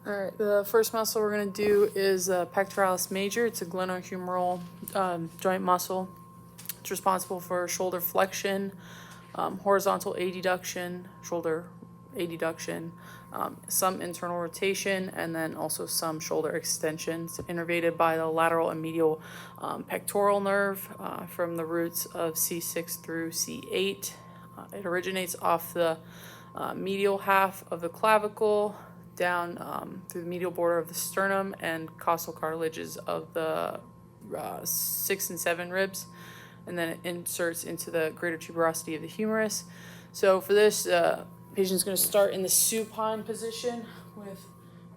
All right, the first muscle we're going to do is pectoralis major. It's a glenohumeral joint muscle. It's responsible for shoulder flexion, horizontal adduction, shoulder adduction, some internal rotation, and then also some shoulder extension. It's innervated by the lateral and medial pectoral nerve from the roots of C6 through C8. It originates off the medial half of the clavicle, down through the medial border of the sternum and costal cartilages of the 6 and 7 ribs, and then it inserts into the greater tuberosity of the humerus. So for this, patient's going to start in the supine position with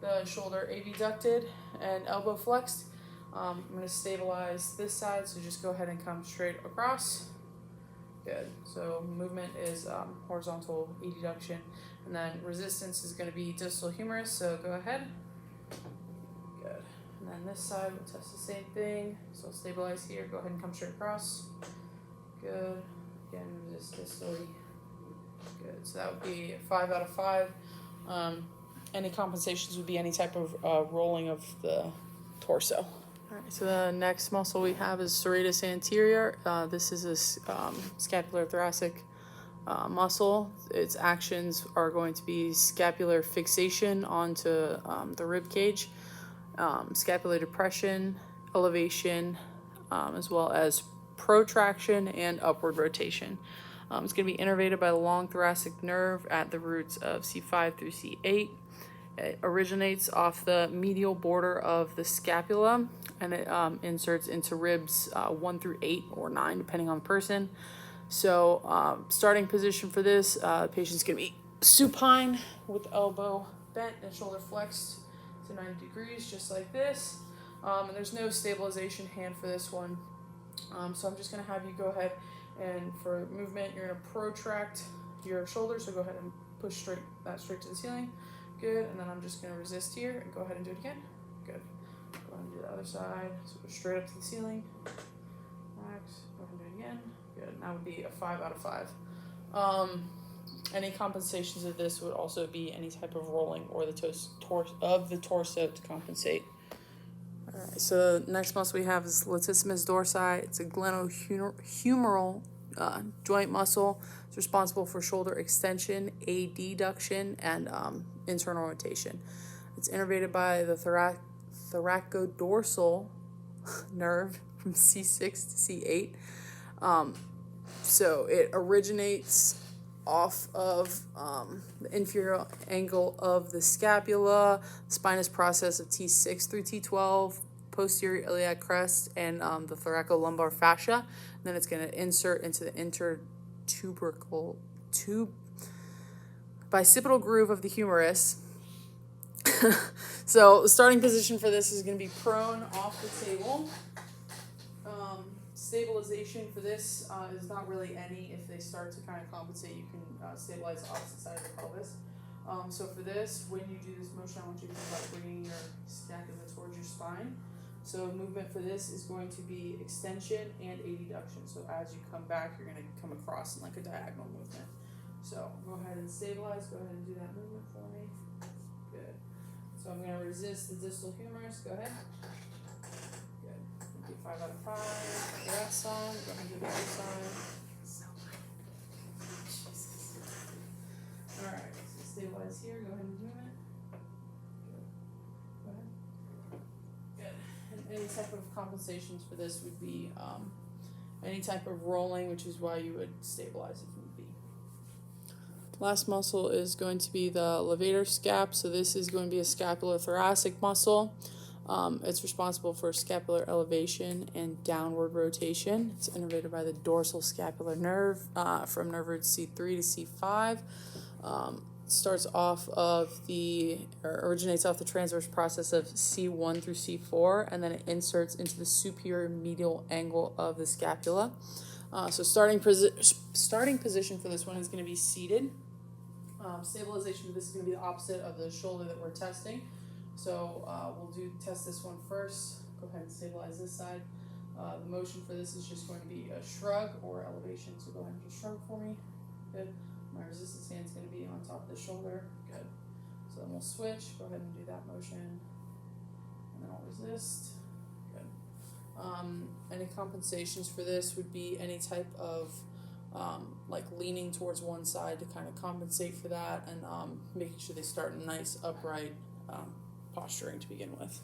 the shoulder abducted and elbow flexed. I'm going to stabilize this side, so just go ahead and come straight across. Good. So movement is horizontal adduction, and then resistance is going to be distal humerus. So go ahead. Good. And then this side, we'll test the same thing. So stabilize here. Go ahead and come straight across. Good. Again, resist distally. Good. So that would be 5 out of 5. Any compensations would be any type of rolling of the torso. All right, so the next muscle we have is serratus anterior. This is a scapular thoracic muscle. Its actions are going to be scapular fixation onto the rib cage, scapular depression, elevation, as well as protraction and upward rotation. It's going to be innervated by the long thoracic nerve at the roots of C5 through C8. It originates off the medial border of the scapula, and it inserts into ribs 1 through 8 or 9, depending on the person. So starting position for this, the patient's going to be supine with elbow bent and shoulder flexed to 90 degrees, just like this. And there's no stabilization hand for this one. So I'm just going to have you go ahead, and for movement, you're going to protract your shoulder. So go ahead and push straight to the ceiling. Good. And then I'm just going to resist here and go ahead and do it again. Good. Go ahead and do the other side. So go straight up to the ceiling. Relax. Go ahead and do it again. Good. And that would be a 5 out of 5. Any compensations of this would also be any type of rolling or the torso to compensate. All right, so the next muscle we have is latissimus dorsi. It's a glenohumeral joint muscle. It's responsible for shoulder extension, adduction, and internal rotation. It's innervated by the thoracodorsal nerve from C6 to C8. So it originates off of the inferior angle of the scapula, spinous process of T6 through T12, posterior iliac crest, and the thoracolumbar fascia. And then it's going to insert into the intertubercle bicipital groove of the humerus. So the starting position for this is going to be prone off the table. Stabilization for this is not really any. If they start to kind of compensate, you can stabilize the opposite side of the pelvis. So for this, when you do this motion, I want you to think about bringing your scapula towards your spine. So movement for this is going to be extension and adduction. So as you come back, you're going to come across in like a diagonal movement. So go ahead and stabilize. Go ahead and do that movement for me. Good. So I'm going to resist the distal humerus. Go ahead. 5 out of 5. That side. Go ahead and do the other side. All right. So stabilize here. Go ahead and do it. Good. Go ahead. Good. And any type of compensations for this would be any type of rolling, which is why you would stabilize if need be. Last muscle is going to be the levator scap. So this is going to be a scapular thoracic muscle. It's responsible for scapular elevation and downward rotation. It's innervated by the dorsal scapular nerve from nerve roots C3 to C5. Starts off of originates off the transverse process of C1 through C4, and then it inserts into the superior medial angle of the scapula. So starting position for this one is going to be seated. Stabilization for this is going to be the opposite of the shoulder that we're testing. So we'll test this one first. Go ahead and stabilize this side. The motion for this is just going to be a shrug or elevation. So go ahead and just shrug for me. Good. My resistance hand is going to be on top of the shoulder. Good. So then we'll switch, go ahead and do that motion, and then I'll resist. Good. Any compensations for this would be any type of like leaning towards one side to kind of compensate for that, and making sure they start in nice upright posturing to begin with.